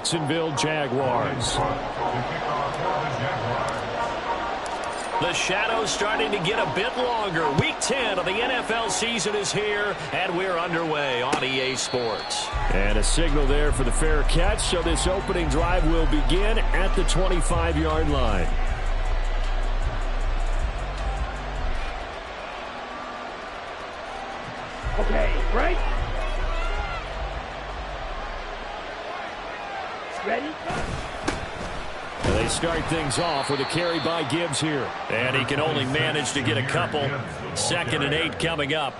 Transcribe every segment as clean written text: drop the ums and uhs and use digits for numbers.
Jacksonville Jaguars. The shadow's starting to get a bit longer. Week 10 of the NFL season is here, and we're underway on EA Sports. And a signal there for the fair catch, so this opening drive will begin at the 25-yard line. Okay, right? Ready? They start things off with a carry by Gibbs here. And he can only manage to get a couple. 2nd and 8 coming up.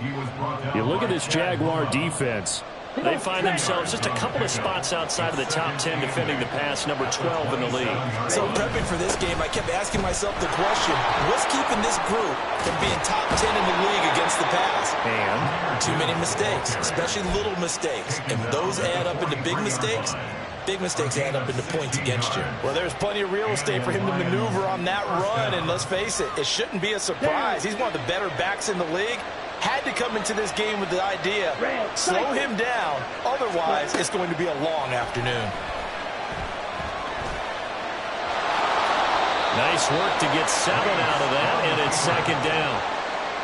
You look at this Jaguar defense. They find themselves just a couple of spots outside of the top 10 defending the pass, number 12 in the league. So prepping for this game, I kept asking myself the question, what's keeping this group from being top 10 in the league against the pass? And too many mistakes, especially little mistakes. And those add up into big mistakes. Big mistakes add up into points against you. Well, there's plenty of real estate for him to maneuver on that run, and let's face it, it shouldn't be a surprise. He's one of the better backs in the league. Had to come into this game with the idea, slow him down, otherwise it's going to be a long afternoon. Nice work to get 7 out of that, and it's 2nd down.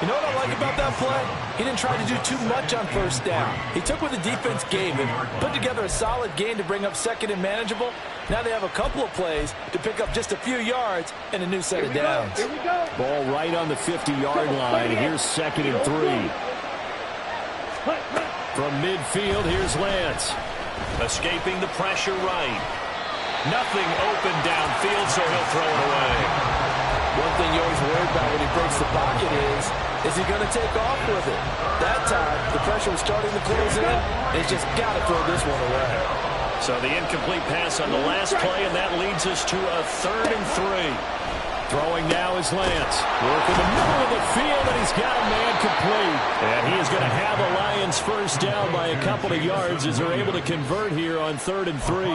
You know what I like about that play? He didn't try to do too much on 1st down. He took what the defense gave him, put together a solid gain to bring up 2nd and manageable. Now they have a couple of plays to pick up just a few yards and a new set of downs. Here we go. ball right on the 50-yard line. Here's 2nd and 3. From midfield, here's Lance. Escaping the pressure right. Nothing open downfield, so he'll throw it away. One thing you always worry about when he breaks the pocket is he going to take off with it? That time, the pressure was starting to close in, and he's just got to throw this one away. So the incomplete pass on the last play, and that leads us to a 3rd and 3. Throwing now is Lance. Working the middle of the field, and he's got a man complete. And he is going to have the Lions first down by a couple of yards as they're able to convert here on 3rd and 3.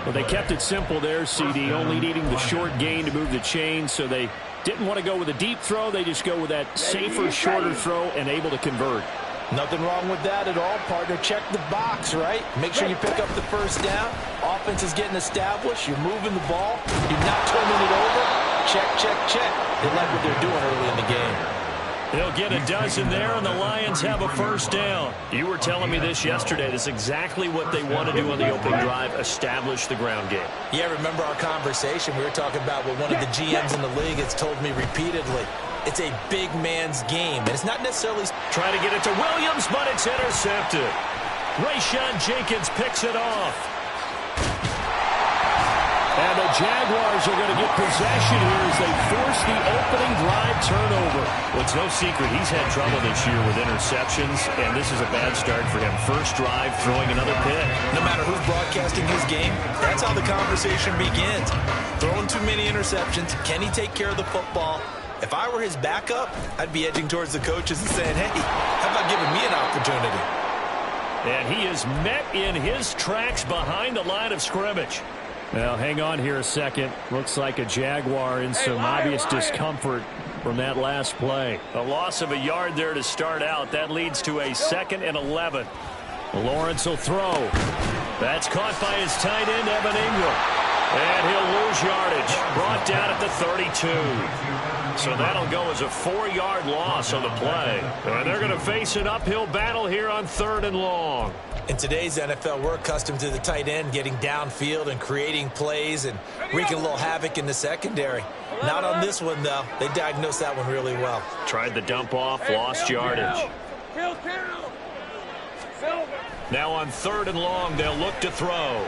Well, they kept it simple there, CD, only needing the short gain to move the chain, so they didn't want to go with a deep throw. They just go with that safer, shorter throw and able to convert. Nothing wrong with that at all, partner. Check the box, right? Make sure you pick up the first down. Offense is getting established. You're moving the ball. You're not turning it over. Check, check, check. They like what they're doing early in the game. They'll get a dozen there, and the Lions have a first down. You were telling me this yesterday. This is exactly what they want to do on the opening drive, establish the ground game. Yeah, remember our conversation? We were talking about what one of the GMs in the league has told me repeatedly. It's a big man's game, and it's not necessarily trying to get it to Williams, but it's intercepted. Rayshawn Jenkins picks it off. And the Jaguars are going to get possession here as they force the opening drive turnover. Well, it's no secret he's had trouble this year with interceptions, and this is a bad start for him. First drive, throwing another pick. No matter who's broadcasting his game, that's how the conversation begins. Throwing too many interceptions. Can he take care of the football? If I were his backup, I'd be edging towards the coaches and saying, hey, how about giving me an opportunity? And he is met in his tracks behind the line of scrimmage. Well, hang on here a second. Looks like a Jaguar in some obvious discomfort from that last play. A loss of a yard there to start out. That leads to a 2nd and 11. Lawrence will throw. That's caught by his tight end, Evan Ingram. And he'll lose yardage. Brought down at the 32. So that'll go as a 4-yard loss on the play. And they're going to face an uphill battle here on 3rd and long. In today's NFL, we're accustomed to the tight end getting downfield and creating plays and wreaking a little havoc in the secondary. Not on this one, though. They diagnosed that one really well. Tried the dump off, lost yardage. Now on 3rd and long, they'll look to throw.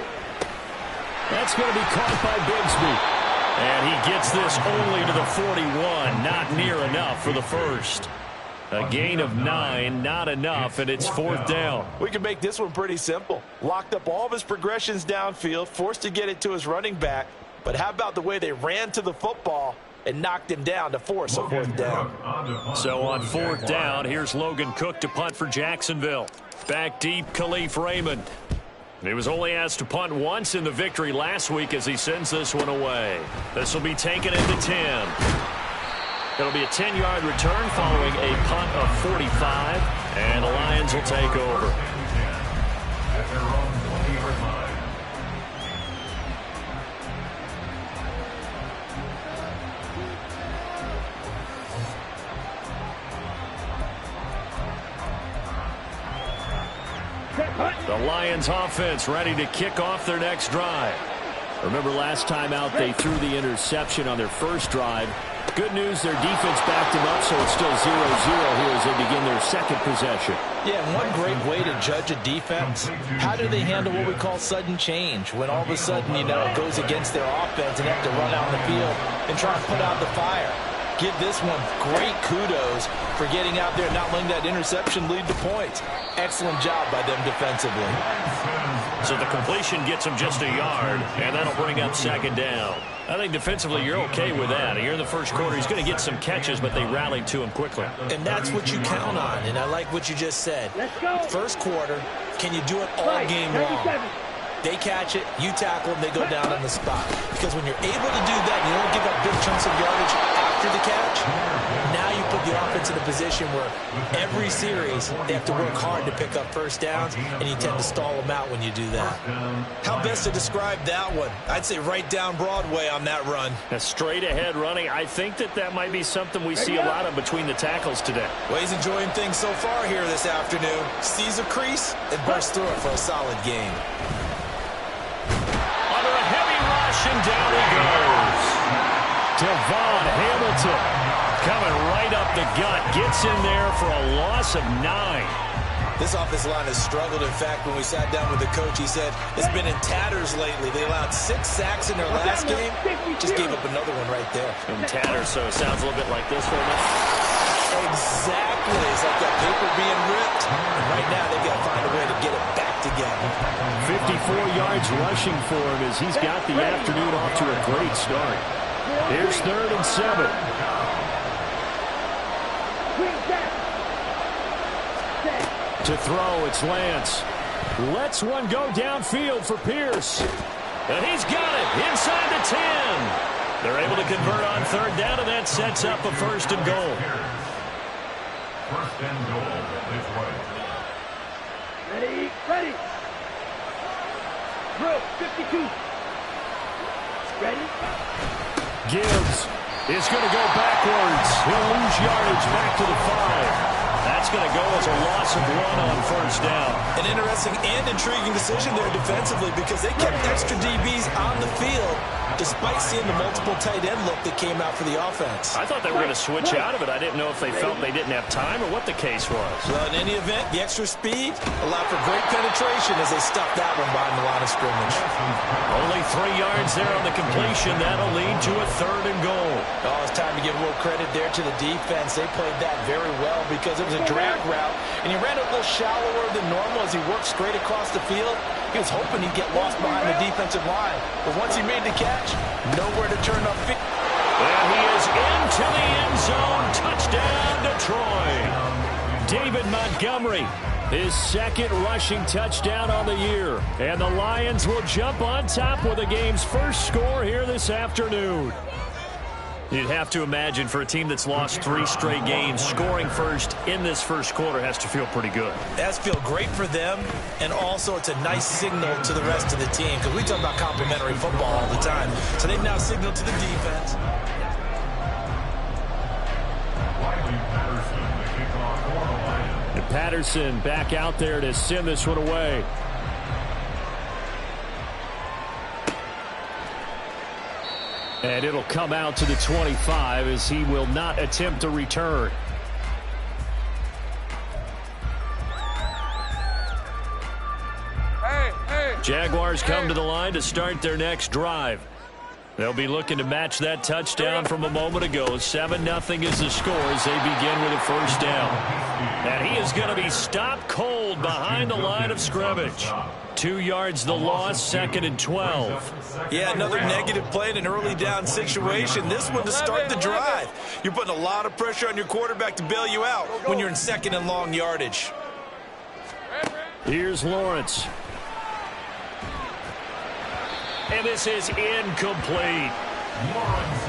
That's going to be caught by Bigsby. And he gets this only to the 41. Not near enough for the first. A gain of 9, not enough, and it's 4th down. We can make this one pretty simple. Locked up all of his progressions downfield, forced to get it to his running back. But how about the way they ran to the football and knocked him down to force a 4th down? So on 4th down, here's Logan Cook to punt for Jacksonville. Back deep, Khalif Raymond. He was only asked to punt once in the victory last week as he sends this one away. This will be taken into 10. It'll be a 10-yard return following a punt of 45, and the Lions will take over. The Lions offense ready to kick off their next drive. Remember last time out they threw the interception on their first drive. Good news, their defense backed them up, so it's still 0-0 here as they begin their second possession. Yeah, and one great way to judge a defense, how do they handle what we call sudden change? When all of a sudden, it goes against their offense and they have to run out in the field and try to put out the fire. Give this one great kudos for getting out there and not letting that interception lead to points. Excellent job by them defensively. So the completion gets him just a yard, and that'll bring up second down. I think defensively you're okay with that. Here in the first quarter, he's going to get some catches, but they rallied to him quickly. And that's what you count on, and I like what you just said. First quarter, can you do it all game long? They catch it, you tackle them, they go down on the spot. Because when you're able to do that, and you don't give up big chunks of yardage after the catch, now you put the offense in a position where every series they have to work hard to pick up first downs, and you tend to stall them out when you do that. How best to describe that one? I'd say right down Broadway on that run. A straight ahead running. I think that might be something we see a lot of between the tackles today. Well, he's enjoying things so far here this afternoon. Sees a crease and bursts through it for a solid game. And down he goes. Devon Hamilton coming right up the gut. Gets in there for a loss of 9. This offensive line has struggled. In fact, when we sat down with the coach, he said it's been in tatters lately. They allowed 6 sacks in their last game. Just gave up another one right there. In tatters, so it sounds a little bit like this for me. Exactly. It's like that paper being ripped. And right now, they've got to find a way to get it back together. 54 yards rushing for him as he's got the afternoon off to a great start. Here's 3rd and 7. To throw, it's Lance. Lets one go downfield for Pierce. And he's got it inside the 10. They're able to convert on 3rd down, and that sets up a 1st and goal. 1st and goal this way. Ready. Drill, 52. Ready? Gibbs is going to go backwards. He'll lose yardage back to the 5. That's going to go as a loss of 1 on 1st down. An interesting and intriguing decision there defensively because they kept extra DBs on the field despite seeing the multiple tight end look that came out for the offense. I thought they were going to switch out of it. I didn't know if they felt they didn't have time or what the case was. Well, in any event, the extra speed allowed for great penetration as they stuffed that one behind the line of scrimmage. Only 3 yards there on the completion. That'll lead to a 3rd and goal. Oh, it's time to give a little credit there to the defense. They played that very well because it was a drag route, and he ran a little shallower than normal as he worked straight across the field. He was hoping he'd get lost behind the defensive line, but once he made the catch, nowhere to turn upfield. And he is into the end zone. Touchdown, Detroit. David Montgomery, his 2nd rushing touchdown on the year. And the Lions will jump on top with the game's first score here this afternoon. You'd have to imagine for a team that's lost 3 straight games, scoring first in this first quarter has to feel pretty good. That's feel great for them, and also it's a nice signal to the rest of the team because we talk about complimentary football all the time. So they've now signaled to the defense. And Patterson back out there to send this one away. And it'll come out to the 25 as he will not attempt to return. Jaguars come to the line to start their next drive. They'll be looking to match that touchdown from a moment ago. 7-0 is the score as they begin with a 1st down. And he is going to be stopped cold behind the line of scrimmage. 2 yards the loss, 2nd and 12. Yeah, another negative play in an early down situation. This one to start the drive. You're putting a lot of pressure on your quarterback to bail you out when you're in 2nd and long yardage. Here's Lawrence. And this is incomplete.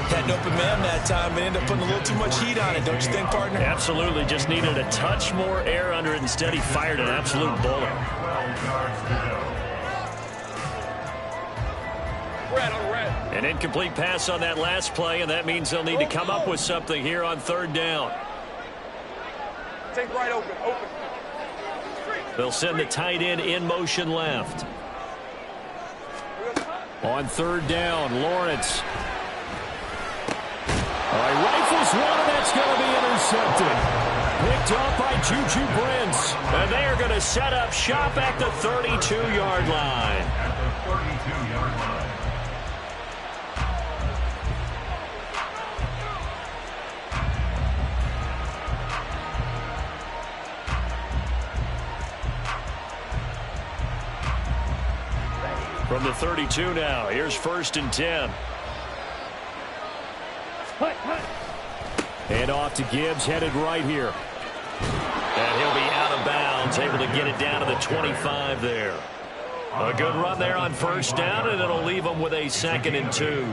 Had an open man that time, but ended up putting a little too much heat on it, don't you think, partner? Absolutely. Just needed a touch more air under it. Instead, he fired an absolute bullet. An incomplete pass on that last play, and that means they'll need to come up with something here on 3rd down. Take right open. They'll send the tight end in motion left. On third down, Lawrence. He rifles one, and that's going to be intercepted. Picked up by Juju Brents. And they are going to set up shop at the 32-yard line. At the 32-yard line. From the 32 now, here's 1st and 10. And off to Gibbs, headed right here. And he'll be out of bounds, able to get it down to the 25 there. A good run there on 1st down, and it'll leave them with a 2nd and 2.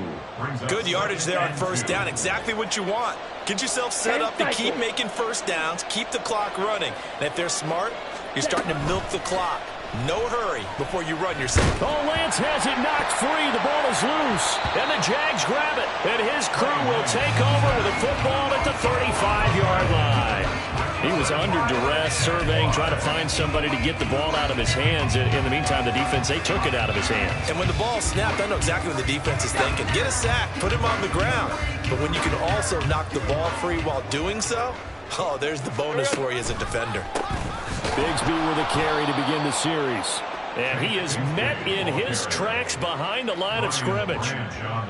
Good yardage there on 1st down. Exactly what you want. Get yourself set up to keep making 1st downs, keep the clock running. And if they're smart, you're starting to milk the clock. No hurry before you run yourself. Lance has it knocked free. The ball is loose. And the Jags grab it. And his crew will take over with the football at the 35-yard line. He was under duress, surveying, trying to find somebody to get the ball out of his hands. In the meantime, the defense, they took it out of his hands. And when the ball snapped, I know exactly what the defense is thinking. Get a sack, put him on the ground. But when you can also knock the ball free while doing so, oh, there's the bonus for you as a defender. Bigsby with a carry to begin the series. And he is met in his tracks behind the line of scrimmage.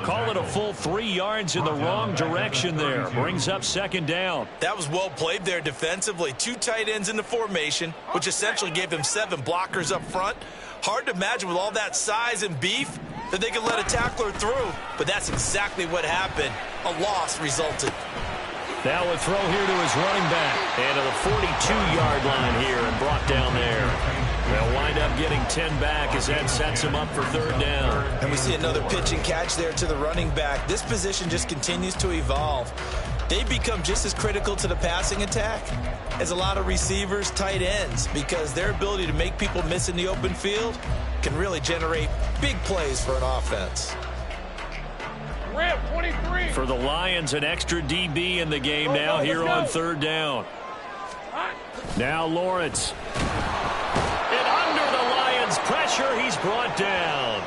Call it a full 3 yards in the wrong direction there. Brings up 2nd down. That was well played there defensively. 2 tight ends in the formation, which essentially gave them 7 blockers up front. Hard to imagine with all that size and beef that they could let a tackler through. But that's exactly what happened. A loss resulted. Now a throw here to his running back. And to the 42-yard line here and brought down there. They'll wind up getting 10 back as that sets him up for 3rd down. And we see another pitch and catch there to the running back. This position just continues to evolve. They become just as critical to the passing attack as a lot of receivers, tight ends, because their ability to make people miss in the open field can really generate big plays for an offense. For the Lions, an extra DB in the game now here on 3rd down. Now Lawrence. And under the Lions' pressure, he's brought down.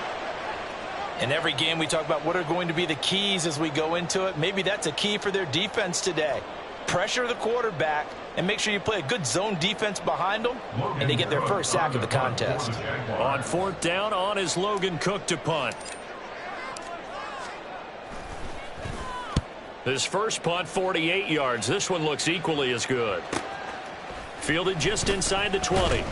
In every game, we talk about what are going to be the keys as we go into it. Maybe that's a key for their defense today. Pressure the quarterback and make sure you play a good zone defense behind them, and they get their first sack of the contest. On 4th down, on is Logan Cook to punt. His first punt, 48 yards. This one looks equally as good. Fielded just inside the 20.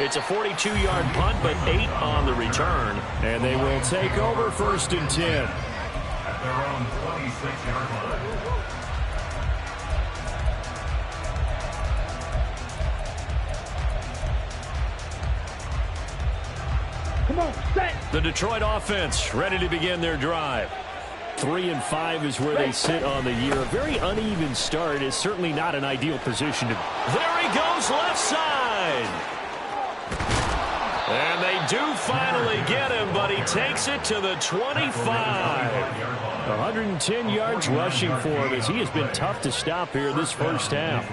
It's a 42-yard punt, but 8 on the return. And they will take over 1st and 10. At their own 26-yard line. Come on, set. The Detroit offense ready to begin their drive. 3 and 5 is where they sit on the year. A very uneven start is certainly not an ideal position to. There he goes, left side. And they do finally get him, but he takes it to the 25. 110 yards rushing for him as he has been tough to stop here this first half.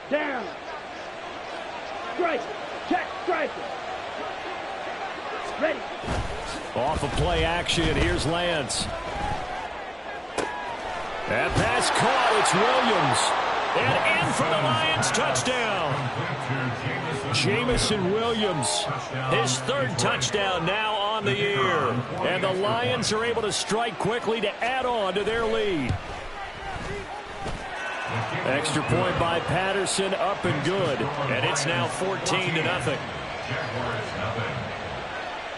Down. Strike. Check. Strike. Ready. Off of play action. Here's Lance. That pass caught. It's And in for the Lions, touchdown. Jamison Williams. His 3rd touchdown now on the year. And the Lions are able to strike quickly to add on to their lead. Extra point by Patterson, up and good. And it's now 14-0.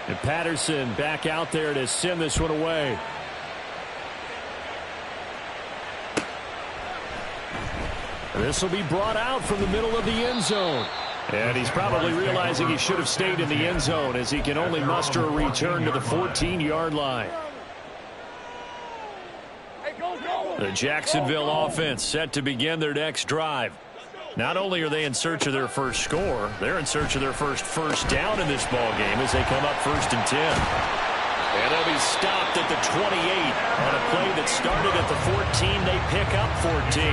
And Patterson back out there to send this one away. This will be brought out from the middle of the end zone. And he's probably realizing he should have stayed in the end zone as he can only muster a return to the 14-yard line. The Jacksonville offense set to begin their next drive. Not only are they in search of their first score, they're in search of their first down in this ball game as they come up 1st and 10. And they'll be stopped at the 28 on a play that started at the 14. They pick up 14.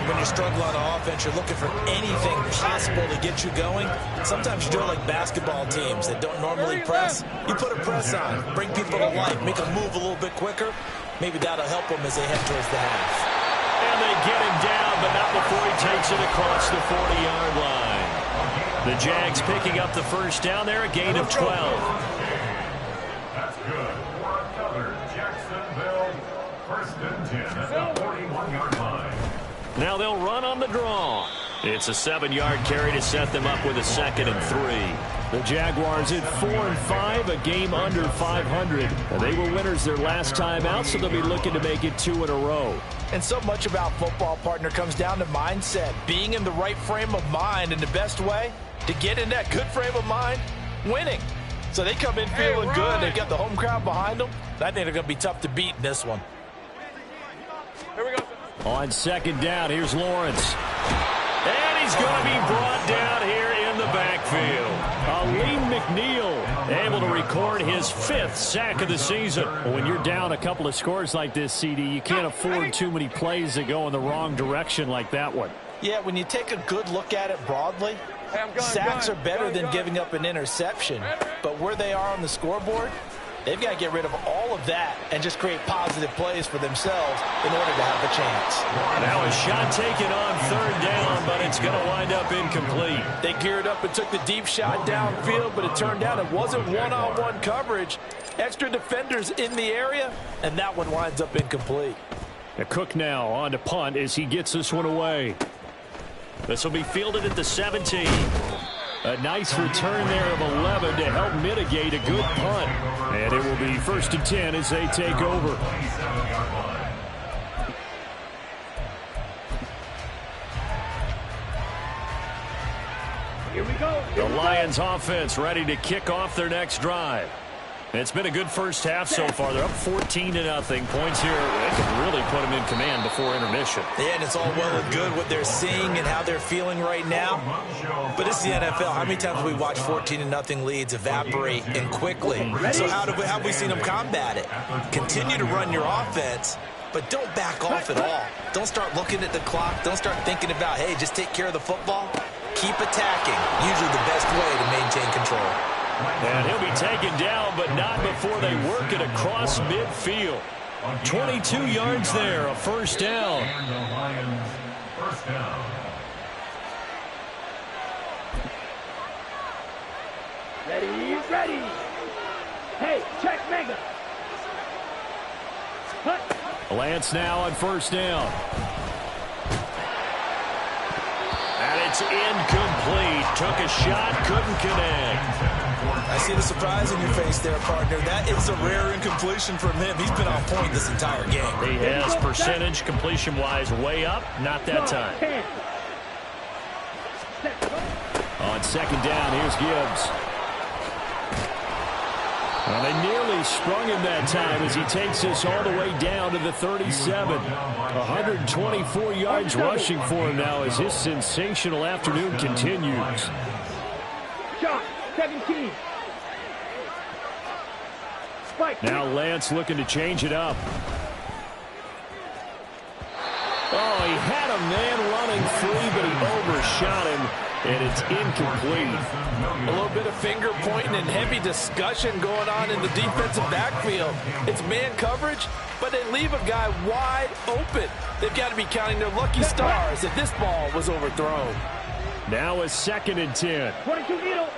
When you struggle on offense, you're looking for anything possible to get you going. Sometimes you do it like basketball teams that don't normally press. You put a press on, bring people to life, make them move a little bit quicker. Maybe that'll help them as they head towards the half. And they get him down, but not before he takes it across the 40-yard line. The Jags picking up the first down there, a gain of 12. That's good. For another Jacksonville 1st and 10 at the 41-yard line. Now they'll run on the draw. It's a 7-yard carry to set them up with a 2nd and 3. The Jaguars at 4-5, a game under 500. And they were winners their last time out, so they'll be looking to make it 2 in a row. And so much about football, partner, comes down to mindset. Being in the right frame of mind, and the best way to get in that good frame of mind, winning. So they come in feeling good. They've got the home crowd behind them. I think they're going to be tough to beat in this one. Here we go. On 2nd down, here's Lawrence. And he's going to be brought down here in the backfield. Aleem McNeil able to record his 5th sack of the season. When you're down a couple of scores like this, CD, you can't afford too many plays that go in the wrong direction like that one. Yeah, when you take a good look at it broadly, sacks are better than giving up an interception. But where they are on the scoreboard, they've got to get rid of all of that and just create positive plays for themselves in order to have a chance. Now a shot taken on 3rd down, but it's going to wind up incomplete. They geared up and took the deep shot downfield, but it turned out it wasn't one-on-one coverage. Extra defenders in the area, and that one winds up incomplete. Cook now on to punt as he gets this one away. This will be fielded at the 17. A nice return there of 11 to help mitigate a good punt. And it will be 1st and 10 as they take over. Here we go. The Lions offense ready to kick off their next drive. It's been a good first half so far. They're up 14-0. Points here. They can really put them in command before intermission. Yeah, and it's all well and good what they're seeing and how they're feeling right now. But it's the NFL. How many times have we watched 14-0 leads evaporate and quickly? So how have we seen them combat it? Continue to run your offense, but don't back off at all. Don't start looking at the clock. Don't start thinking about, hey, just take care of the football. Keep attacking. Usually the best way to maintain control. And he'll be taken down, but not before they work it across midfield. 22 yards there, a 1st down. And the Lions 1st down. Ready. Hey, check mega. Hut. Lance now on 1st down. And it's incomplete. Took a shot, couldn't connect. I see the surprise in your face there, partner. That is a rare incompletion from him. He's been on point this entire game. He has percentage completion-wise way up. Not that time. On 2nd down, here's Gibbs. Well, they nearly sprung him that time as he takes this all the way down to the 37. 124 yards rushing for him now as his sensational afternoon continues. Shot, 17. Spike. Now Lance looking to change it up. Oh, he had a man running free, but he overshot him, and it's incomplete. A little bit of finger pointing and heavy discussion going on in the defensive backfield. It's man coverage, but they leave a guy wide open. They've got to be counting their lucky stars if this ball was overthrown. Now a 2nd and 10. 22 needle.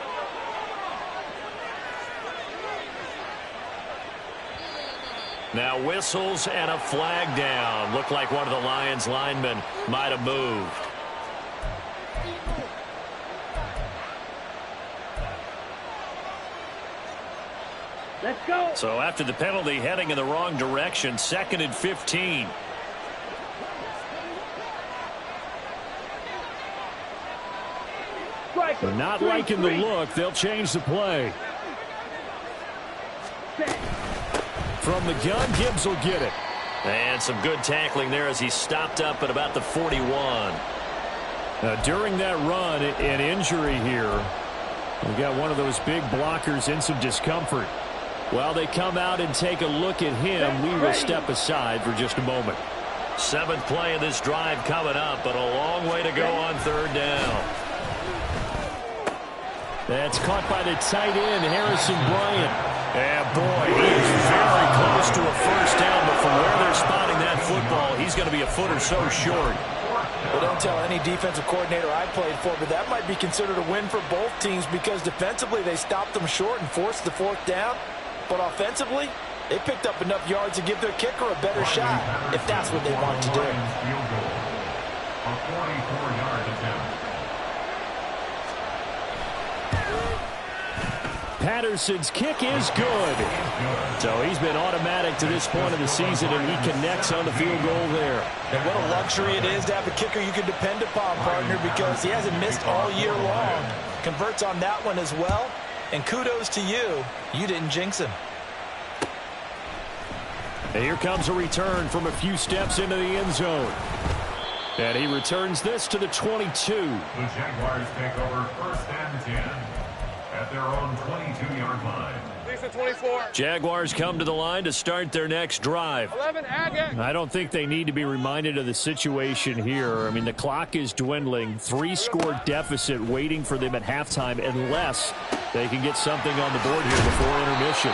Now whistles and a flag down. Looked like one of the Lions linemen might have moved. Let's go. So after the penalty, heading in the wrong direction, 2nd and 15. They're not liking the look. They'll change the play. From the gun, Gibbs will get it. And some good tackling there as he stopped up at about the 41. During that run, an injury here. We got one of those big blockers in some discomfort. While they come out and take a look at him, we will step aside for just a moment. 7th play of this drive coming up, but a long way to go on 3rd down. That's caught by the tight end, Harrison Bryant. And boy, he is very close to a first down, but from where they're spotting that football, he's going to be a foot or so short. Well, don't tell any defensive coordinator I played for, but that might be considered a win for both teams because defensively they stopped them short and forced the 4th down. But offensively, they picked up enough yards to give their kicker a better shot, if that's what they want to do. Field goal. A 44-yard attempt. Patterson's kick is good. So he's been automatic to this point of the season, and he connects on the field goal there. And what a luxury it is to have a kicker you can depend upon, partner, because he hasn't missed all year long. Converts on that one as well. And kudos to you. You didn't jinx him. And here comes a return from a few steps into the end zone. And he returns this to the 22. The Jaguars take over 1st and 10 at their own 22-yard line. Lisa 24. Jaguars come to the line to start their next drive. 11, I don't think they need to be reminded of the situation here. I mean, the clock is dwindling. 3-score deficit waiting for them at halftime unless they can get something on the board here before intermission.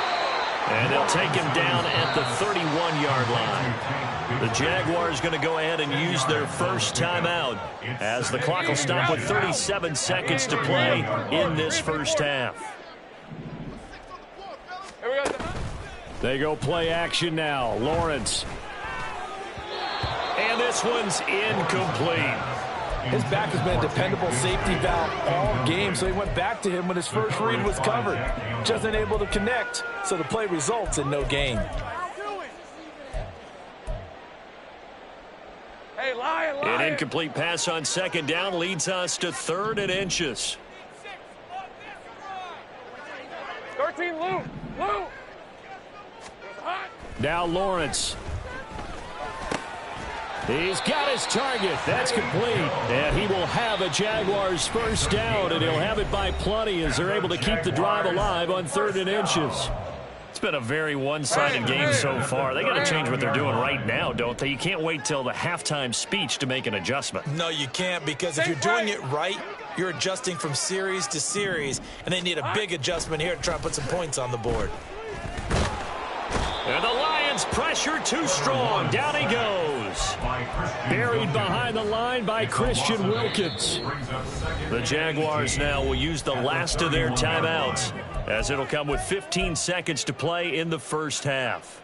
And they'll take him down at the 31-yard line. The Jaguars going to go ahead and use their first timeout as the clock will stop with 37 seconds to play in this first half. They go play action now. Lawrence. And this one's incomplete. His back has been a dependable safety valve all game, so he went back to him when his first read was covered. Just unable to connect, so the play results in no gain. Hey, Lion. An incomplete pass on 2nd down leads us to 3rd and inches. 13, Lou. Now Lawrence. He's got his target. That's complete. And he will have a Jaguars first down, and he'll have it by plenty as they're able to keep the drive alive on 3rd and inches. It's been a very one-sided game so far. They got to change what they're doing right now, don't they? You can't wait till the halftime speech to make an adjustment. No, you can't, because if you're doing it right, you're adjusting from series to series, and they need a big adjustment here to try to put some points on the board. And the Lions pressure too strong. Down he goes. Buried behind the line by Christian Wilkins. The Jaguars now will use the last of their timeouts as it'll come with 15 seconds to play in the first half.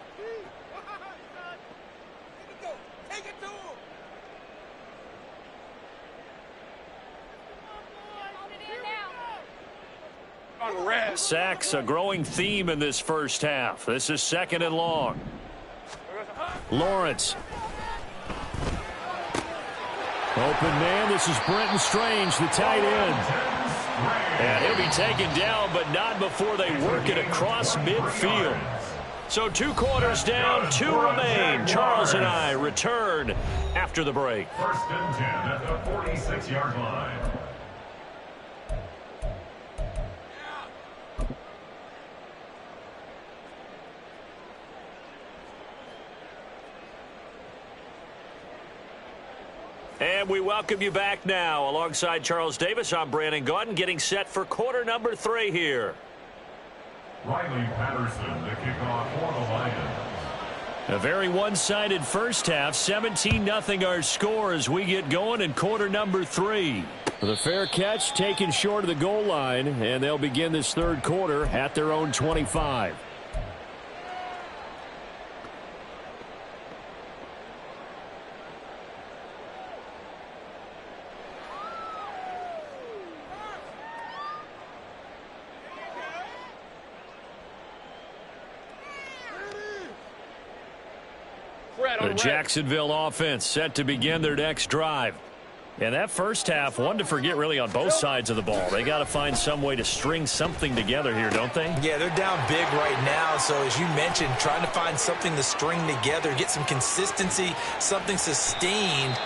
Sacks, a growing theme in this first half. This is 2nd and long. Lawrence. Open man, this is Brenton Strange, the tight end. And he'll be taken down, but not before they work it across midfield. So 2 quarters down, 2 remain. Charles and I return after the break. 1st and 10 at the 46-yard line. And we welcome you back now. Alongside Charles Davis, I'm Brandon Gaudin, getting set for quarter number 3 here. Riley Patterson, the kickoff for the Lions. A very one-sided first half. 17-0 our score as we get going in quarter number 3. The fair catch taken short of the goal line, and they'll begin this 3rd quarter at their own 25. The Jacksonville offense set to begin their next drive. And that first half, one to forget really on both sides of the ball. They got to find some way to string something together here, don't they? Yeah, they're down big right now. So as you mentioned, trying to find something to string together, get some consistency, something sustained.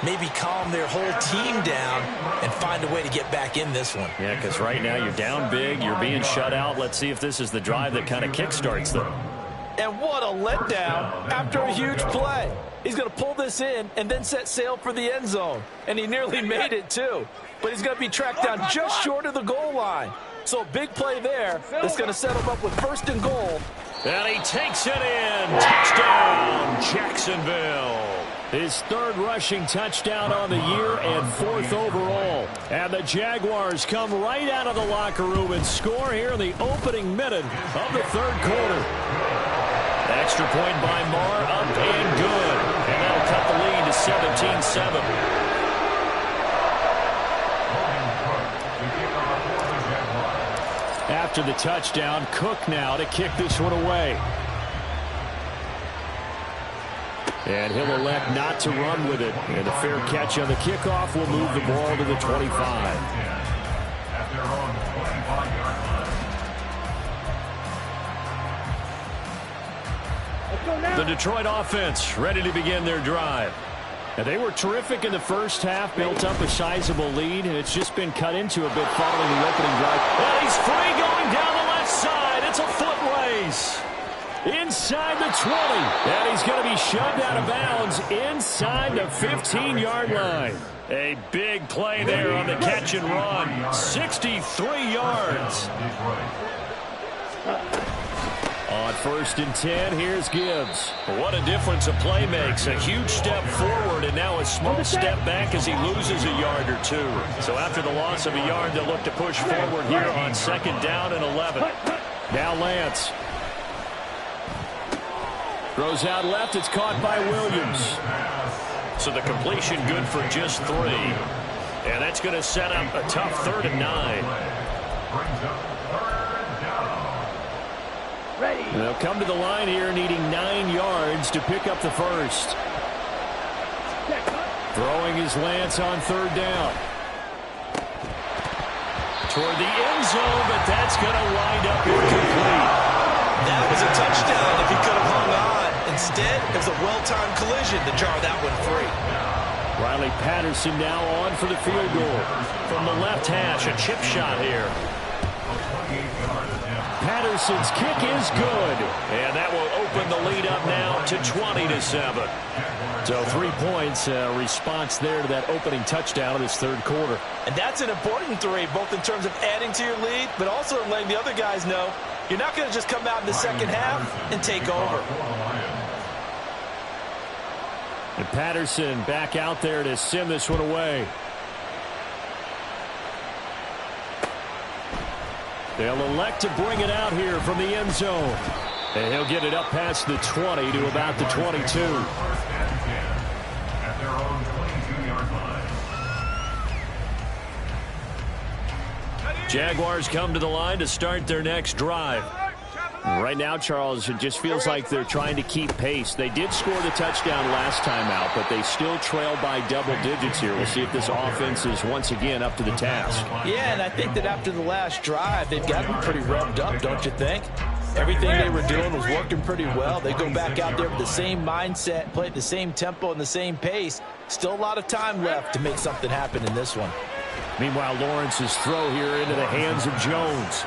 maybe calm their whole team down and find a way to get back in this one. Yeah, because right now you're down big, you're being shut out. Let's see if this is the drive that kind of kickstarts them. And what a letdown after a huge play. He's going to pull this in and then set sail for the end zone. And he nearly made it, too. But he's going to be tracked down just short of the goal line. So a big play there that's going to set him up with 1st and goal. And he takes it in. Touchdown, Jacksonville. His 3rd rushing touchdown on the year and 4th overall. And the Jaguars come right out of the locker room and score here in the opening minute of the 3rd quarter. Extra point by Marr, up and good. And that'll cut the lead to 17-7. After the touchdown, Cook now to kick this one away. And he'll elect not to run with it. And a fair catch on the kickoff will move the ball to the 25. The Detroit offense ready to begin their drive. And they were terrific in the first half, built up a sizable lead, and it's just been cut into a bit following the opening drive. And he's free going down the left side. It's a foot race. Inside the 20, and he's going to be shoved out of bounds inside the 15-yard line. A big play there on the catch and run. 63 yards. On 1st and 10, here's Gibbs. What a difference a play makes. A huge step forward and now a small step back as he loses a yard or 2. So after the loss of a yard, they'll look to push forward here on 2nd down and 11. Now Lance. Throws out left. It's caught by Williams. So the completion good for just 3. And that's going to set up a tough 3rd and 9. They'll come to the line here needing 9 yards to pick up the 1st. Throwing his Lance on 3rd down. Toward the end zone, but that's going to wind up incomplete. That was a touchdown if he could have hung on. Instead, it was a well-timed collision to jar that one free. Riley Patterson now on for the field goal. From the left hash, a chip shot here. Patterson's kick is good. And that will open the lead up now to 20-7. So 3 points, response there to that opening touchdown of this 3rd quarter. And that's an important 3, both in terms of adding to your lead, but also letting the other guys know you're not going to just come out in the 2nd half and take over. And Patterson back out there to send this one away. They'll elect to bring it out here from the end zone. And he'll get it up past the 20 to about the 22. At their own 22-yard line. Jaguars come to the line to start their next drive. Right now, Charles, it just feels like they're trying to keep pace. They did score the touchdown last time out, but they still trail by double digits here. We'll see if this offense is once again up to the task. Yeah, and I think that after the last drive, they've gotten pretty revved up, don't you think? Everything they were doing was working pretty well. They go back out there with the same mindset, play at the same tempo and the same pace. Still a lot of time left to make something happen in this one. Meanwhile, Lawrence's throw here into the hands of Jones.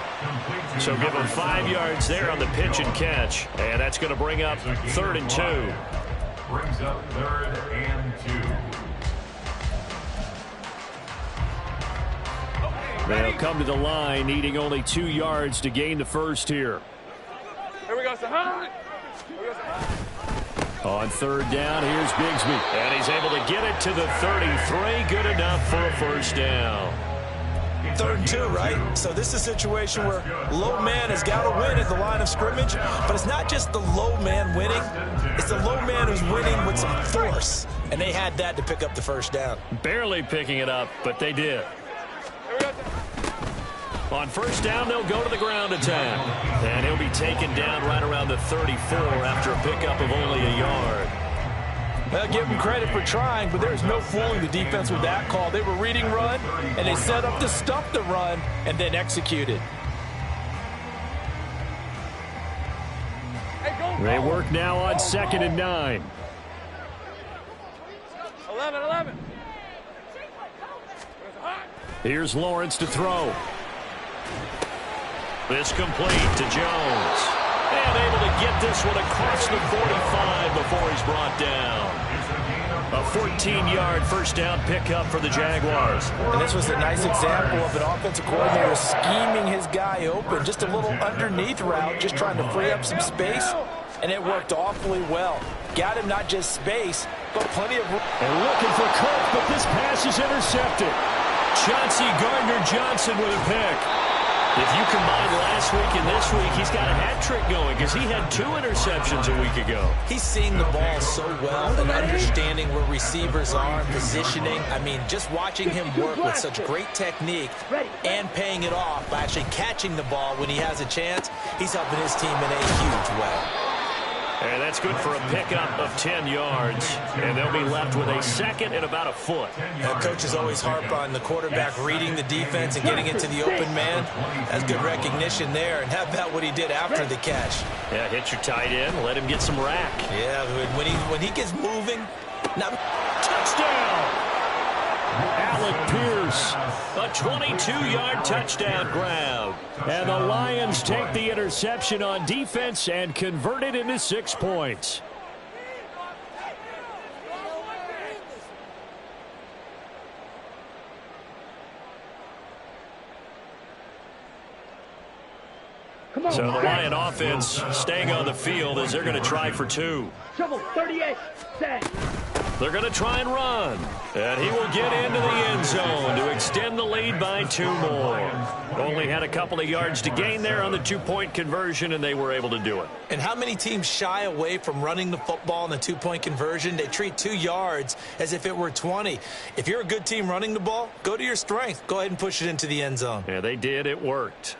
So give him 5 yards there on the pitch and catch. And that's going to bring up 3rd and 2. Brings up 3rd and 2. They'll come to the line, needing only 2 yards to gain the 1st here. Here we go, Sahar. On 3rd down, here's Bigsby. And he's able to get it to the 33. Good enough for a 1st down. 3rd and 2, right? So this is a situation where low man has got to win at the line of scrimmage, but it's not just the low man winning. It's the low man who's winning with some force, and they had that to pick up the 1st down. Barely picking it up, but they did. On 1st down, they'll go to the ground attack. And he'll be taken down right around the 34 after a pickup of only a yard. Well, give them credit for trying, but there's no fooling the defense with that call. They were reading run, and they set up to stop the run, and then executed. They work now on 2nd and 9. 11. Here's Lawrence to throw. This complete to Jones. And able to get this one across the 45 before he's brought down. A 14-yard first down pickup for the Jaguars. And this was a nice example of an offensive coordinator scheming his guy open. Just a little underneath route, just trying to free up some space. And it worked awfully well. Got him not just space, but plenty of room. And looking for Cook, but this pass is intercepted. Chauncey Gardner-Johnson with a pick. If you combine last week and this week, he's got a hat trick going because he had 2 interceptions a week ago. He's seeing the ball so well and understanding where receivers are and positioning. I mean, just watching him work with such great technique and paying it off by actually catching the ball when he has a chance, he's helping his team in a huge way. And that's good for a pickup of 10 yards. And they'll be left with a second and about a foot. Coaches always harp on the quarterback reading the defense and getting it to the open man. That's good recognition there. And how about what he did after the catch? Yeah, hit your tight end, let him get some rack. Yeah, when he gets moving, now Touchdown! Alec Pierce. A 22-yard touchdown grab. And the Lions take the interception on defense and convert it into 6 points. So the Lion offense staying on the field as they're going to try for 2. Trouble, 38, set. They're going to try and run. And he will get into the end zone to extend the lead by 2 more. Only had a couple of yards to gain there on the 2-point conversion, and they were able to do it. And how many teams shy away from running the football in the 2-point conversion? They treat 2 yards as if it were 20. If you're a good team running the ball, go to your strength. Go ahead and push it into the end zone. Yeah, they did. It worked.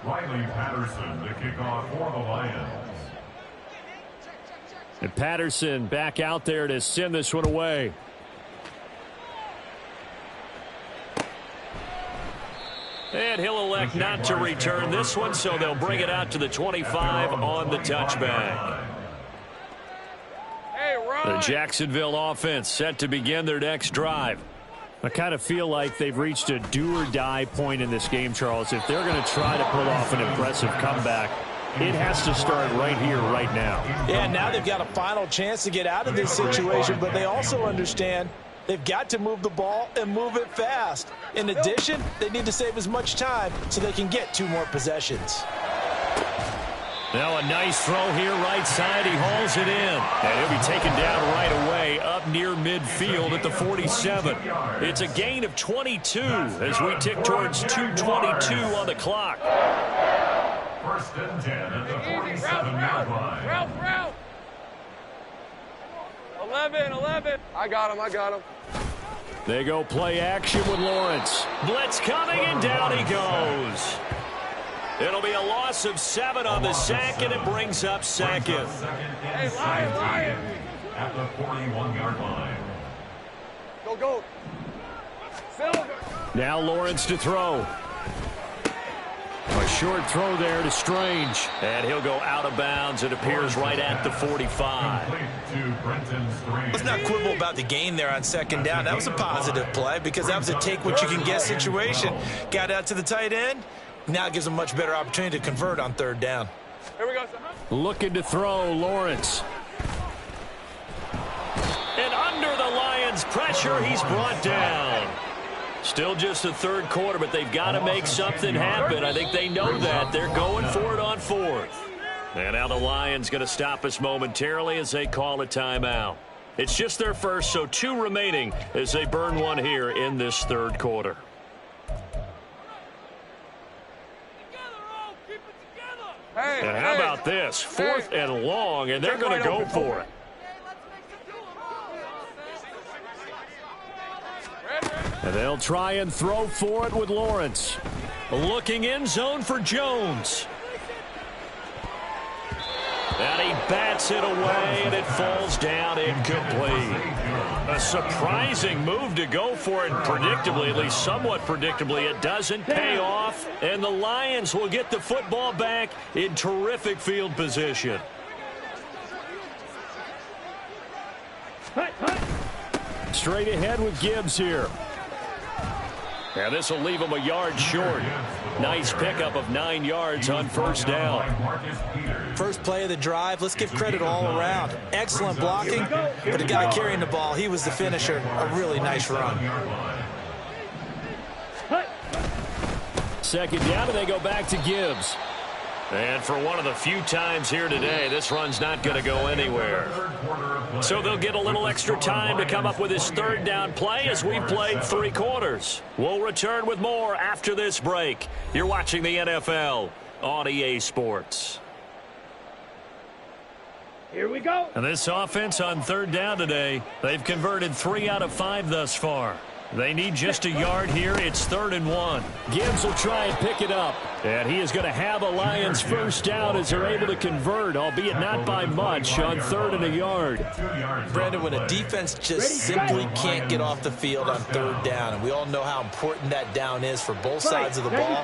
Riley Patterson, the kickoff for the Lions. And Patterson back out there to send this one away. And he'll elect not to return this one, so they'll bring it out to the 25 on the touchback. The Jacksonville offense set to begin their next drive. I kind of feel like they've reached a do-or-die point in this game, Charles. If they're going to try to pull off an impressive comeback, it has to start right here, right now. Yeah, now they've got a final chance to get out of this situation, but they also understand they've got to move the ball and move it fast. In addition, they need to save as much time so they can get 2 more possessions. Now a nice throw here right side. He hauls it in. And he'll be taken down right away up near midfield at the 47. It's a gain of 22 as we tick towards 2:22 on the clock. First and 10 at the 47-yard line. Route. 11. I got him. They go play action with Lawrence. Blitz coming, and down he goes. It'll be a loss of 7 on the sack, and it brings up second. Hey, Lion. At the 41-yard line. Go. Silver. Now Lawrence to throw. A short throw there to Strange. And he'll go out of bounds. It appears right at the 45. Let's not quibble about the gain there on second down. That was a positive play because that was a take-what-you-can-get situation. Got out to the tight end. Now it gives them a much better opportunity to convert on third down. Here we go. Looking to throw, Lawrence. And under the Lions' pressure, he's brought down. Still just the third quarter, but they've got to make something happen. I think they know that. They're going for it on 4th. And now the Lions going to stop us momentarily as they call a timeout. It's just their first, so 2 remaining as they burn one here in this third quarter. And how about this? 4th and long, and they're going to go for it. And they'll try and throw for it with Lawrence. Looking end zone for Jones. And he bats it away, and it falls down incomplete. A surprising move to go for it predictably, at least somewhat predictably. It doesn't pay off, and the Lions will get the football back in terrific field position. straight ahead with Gibbs here. And this will leave him a yard short. Nice pickup of 9 yards on first down. First play of the drive. Let's give credit all around. Excellent blocking, but the guy carrying the ball, he was the finisher. A really nice run. Second down, and they go back to Gibbs. And for one of the few times here today, this run's not going to go anywhere. So they'll get a little extra time to come up with his third down play as we've played 3 quarters. We'll return with more after this break. You're watching the NFL on EA Sports. Here we go. And this offense on third down today, they've converted 3 out of 5 thus far. They need just a yard here. It's 3rd and 1. Gibbs will try and pick it up. And he is going to have a Lions first down as they're able to convert, albeit not by much, on 3rd and a yard. Brandon, when a defense just simply can't get off the field on 3rd down, and we all know how important that down is for both sides of the ball,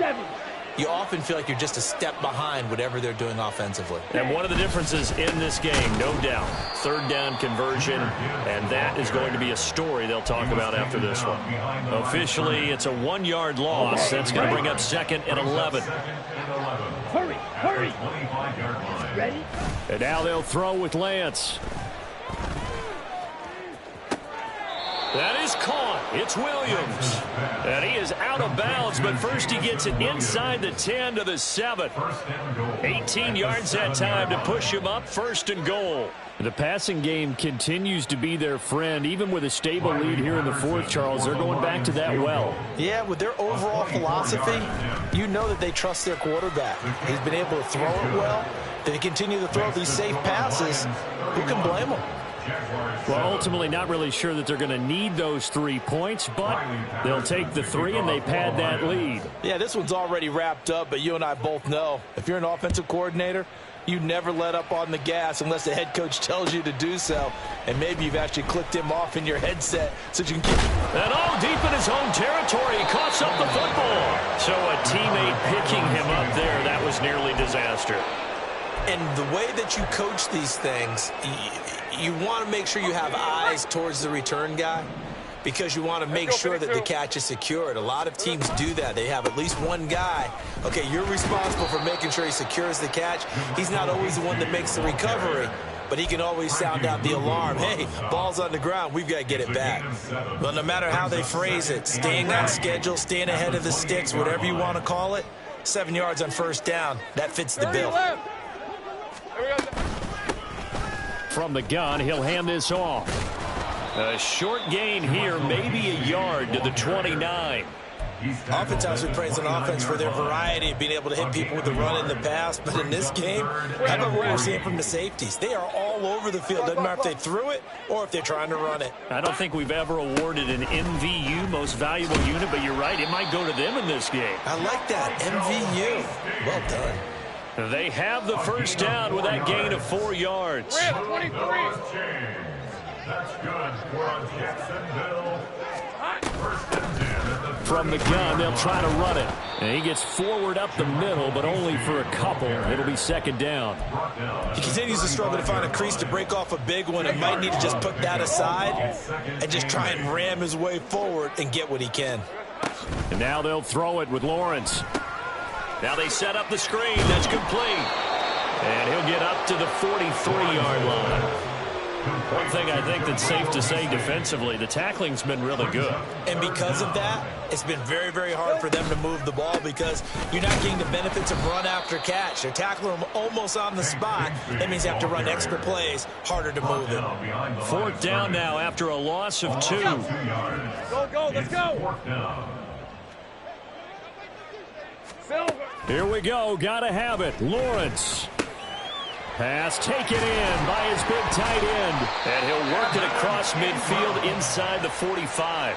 you often feel like you're just a step behind whatever they're doing offensively. And one of the differences in this game, no doubt, 3rd down conversion, and that is going to be a story they'll talk about after this one. Officially, it's a 1-yard loss. That's going to bring up 2nd and 11. Hurry, hurry. Ready? And now they'll throw with Lance. That is caught. It's Williams. And he is out of bounds, but first he gets it inside the 10 to the 7. 18 yards that time to push him up, 1st and goal. The passing game continues to be their friend. Even with a stable lead here in the 4th, Charles, they're going back to that well. Yeah, with their overall philosophy, you know that they trust their quarterback. He's been able to throw it well. They continue to throw these safe passes. Who can blame them? Well, ultimately not really sure that they're going to need those 3 points, but they'll take the 3 and they pad that lead. Yeah, this one's already wrapped up, but you and I both know if you're an offensive coordinator, you never let up on the gas unless the head coach tells you to do so. And maybe you've actually clicked him off in your headset so you can get... And all deep in his own territory, he coughs up the football. So a teammate picking him up there, that was nearly disaster. And the way that you coach these things, you want to make sure you have eyes towards the return guy because you want to make sure that the catch is secured. A lot of teams do that. They have at least one guy. Okay, you're responsible for making sure he secures the catch. He's not always the one that makes the recovery, but he can always sound out the alarm. Hey, ball's on the ground. We've got to get it back. But no matter how they phrase it, staying on schedule, staying ahead of the sticks, whatever you want to call it, 7 yards on first down, that fits the bill. From the gun, he'll hand this off. A short gain here, maybe a yard to the 29. Oftentimes we praise an offense for their variety of being able to hit people with the run in the pass, but in this game, how about what we're seeing from the safeties? They are all over the field. Doesn't matter if they threw it or if they're trying to run it. I don't think we've ever awarded an MVU, most valuable unit, but you're right, it might go to them in this game. I like that, MVU. Well done. They have the first down with that gain of 4 yards. That's good for Jacksonville. First and 10. From the gun, they'll try to run it. And he gets forward up the middle, but only for a couple. It'll be 2nd down. He continues to struggle to find a crease to break off a big one and might need to just put that aside and just try and ram his way forward and get what he can. And now they'll throw it with Lawrence. Now they set up the screen. That's complete. And he'll get up to the 43-yard line. One thing I think that's safe to say defensively, the tackling's been really good. And because of that, it's been very, very hard for them to move the ball because you're not getting the benefits of run after catch. They're tackling them almost on the spot. That means they have to run extra plays, harder to move it. 4th down now after a loss of 2. Go, go, let's go. Silver. Here we go. Gotta have it. Lawrence. Pass taken in by his big tight end. And he'll work it across midfield inside the 45.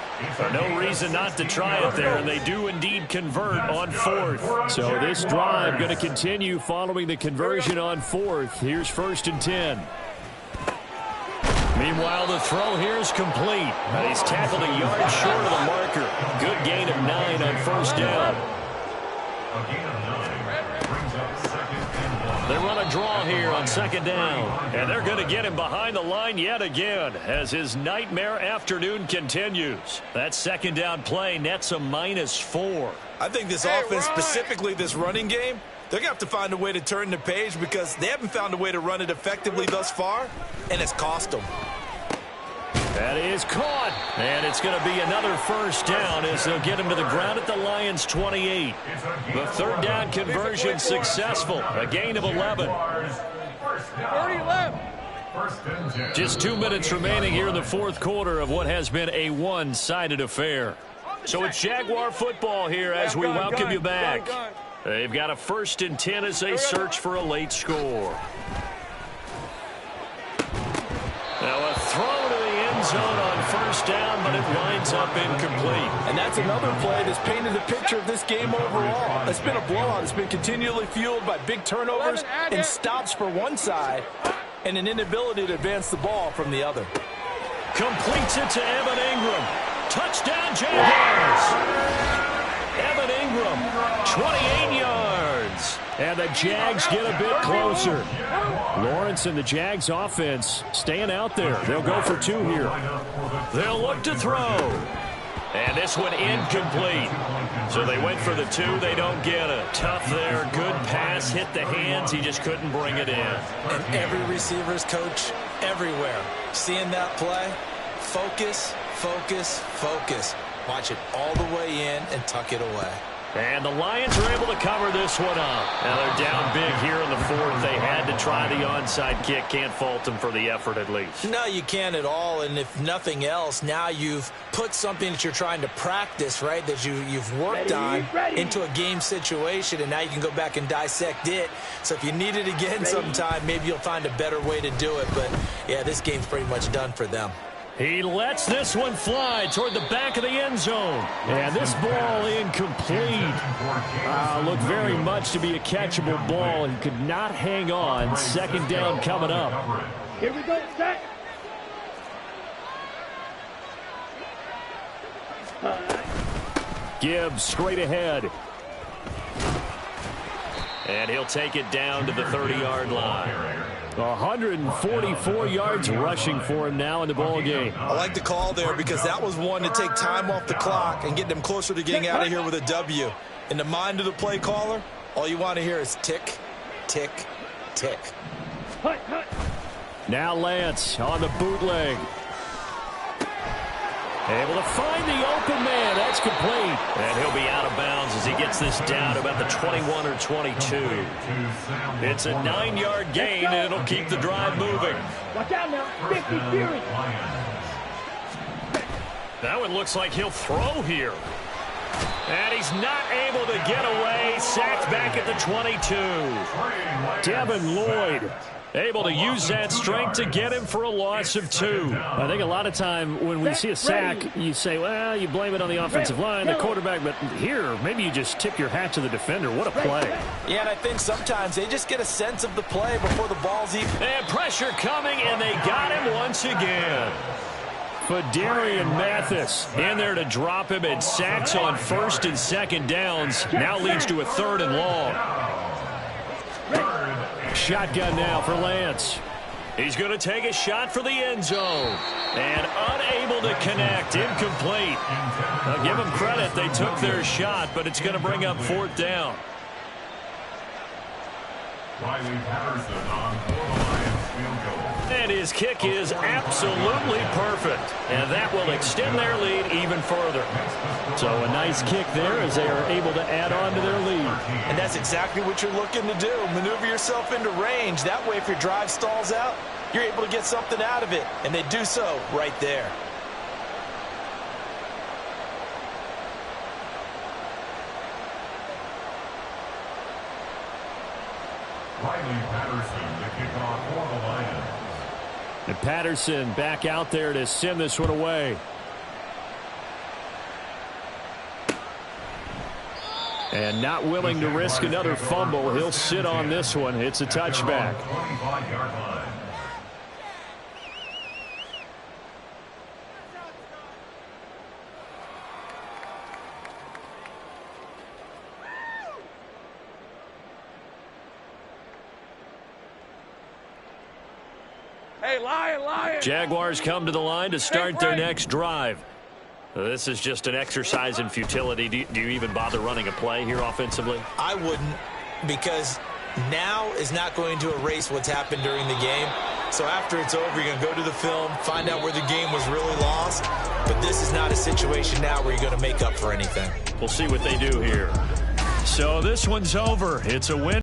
No reason not to try it there, and they do indeed convert on 4th. So this drive going to continue following the conversion on 4th. Here's 1st and 10. Meanwhile, the throw here is complete. He's tackled a yard short of the marker. Good gain of 9 on first down. A gain of 9 brings up 2nd and 1. They run a draw here on second down. And they're going to get him behind the line yet again as his nightmare afternoon continues. That second down play nets a -4. I think this offense, specifically this running game, they're going to have to find a way to turn the page because they haven't found a way to run it effectively thus far, and it's cost them. That is caught, and it's going to be another first down as they'll get him to the ground at the Lions' 28. The third down conversion successful, a gain of 11. 30 left. Just 2 minutes remaining here in the fourth quarter of what has been a one-sided affair. So it's Jaguar football here as we welcome you back. They've got a 1st and 10 as they search for a late score. Now a throw to the end zone on first down, but it winds up incomplete. And that's another play that's painted the picture of this game overall. It's been a blowout. It's been continually fueled by big turnovers and stops for one side and an inability to advance the ball from the other. Completes it to Evan Ingram. Touchdown, Jaguars! Evan Ingram, 28 yards. And the Jags get a bit closer. Lawrence and the Jags offense staying out there. They'll go for 2 here. They'll look to throw. And this one incomplete. So they went for the 2. They don't get it. Tough there. Good pass. Hit the hands. He just couldn't bring it in. And every receiver's coach everywhere. Seeing that play, focus, focus, focus. Watch it all the way in and tuck it away. And the Lions are able to cover this one up. Now they're down big here in the fourth. They had to try the onside kick. Can't fault them for the effort at least. No, you can't at all. And if nothing else, now you've put something that you're trying to practice, right, that you've worked on into a game situation, and now you can go back and dissect it. So if you need it again sometime, maybe you'll find a better way to do it. But, yeah, this game's pretty much done for them. He lets this one fly toward the back of the end zone. And this ball incomplete. Looked very much to be a catchable ball and could not hang on. Second down coming up. Here we go, set. Gibbs straight ahead. And he'll take it down to the 30-yard line. 144 yards rushing for him now in the ball game. I like the call there because that was one to take time off the clock and get them closer to getting out of here with a W. In the mind of the play caller, all you want to hear is tick, tick, tick. Now Lance on the bootleg. Able to find the open man. That's complete. And he'll be out of bounds as he gets this down to about the 21 or 22. It's a 9-yard gain, and it'll keep the drive moving. Watch out now. 50 Fury. That one looks like he'll throw here. And he's not able to get away. Sacked back at the 22. Devin Lloyd able to use that strength to get him for a loss of 2. I think a lot of time when we see a sack, you say, well, you blame it on the offensive line, the quarterback, but here, maybe you just tip your hat to the defender. What a play. Yeah, and I think sometimes they just get a sense of the play before the ball's even. And pressure coming, and they got him once again. Fadarian Mathis in there to drop him, and sacks on 1st and 2nd downs. Now leads to a 3rd and long. Shotgun now for Lance. He's going to take a shot for the end zone. And unable to connect. Incomplete. I'll give them credit. They took their shot, but it's going to bring up 4th down. Riley Patterson on for the Lions field goal. And his kick is absolutely perfect. And that will extend their lead even further. So a nice kick there as they are able to add on to their lead. And that's exactly what you're looking to do. Maneuver yourself into range. That way, if your drive stalls out, you're able to get something out of it. And they do so right there. Riley Patterson, the kickoff for the Lions. And Patterson back out there to send this one away. And not willing to risk another fumble. He'll sit on this one. It's a touchback. 25-yard line. Hey, Lion. Jaguars come to the line to start their next drive. This is just an exercise in futility. Do you even bother running a play here offensively? I wouldn't, because now is not going to erase what's happened during the game. So after it's over, you're going to go to the film, find out where the game was really lost. But this is not a situation now where you're going to make up for anything. We'll see what they do here. So this one's over. It's a win.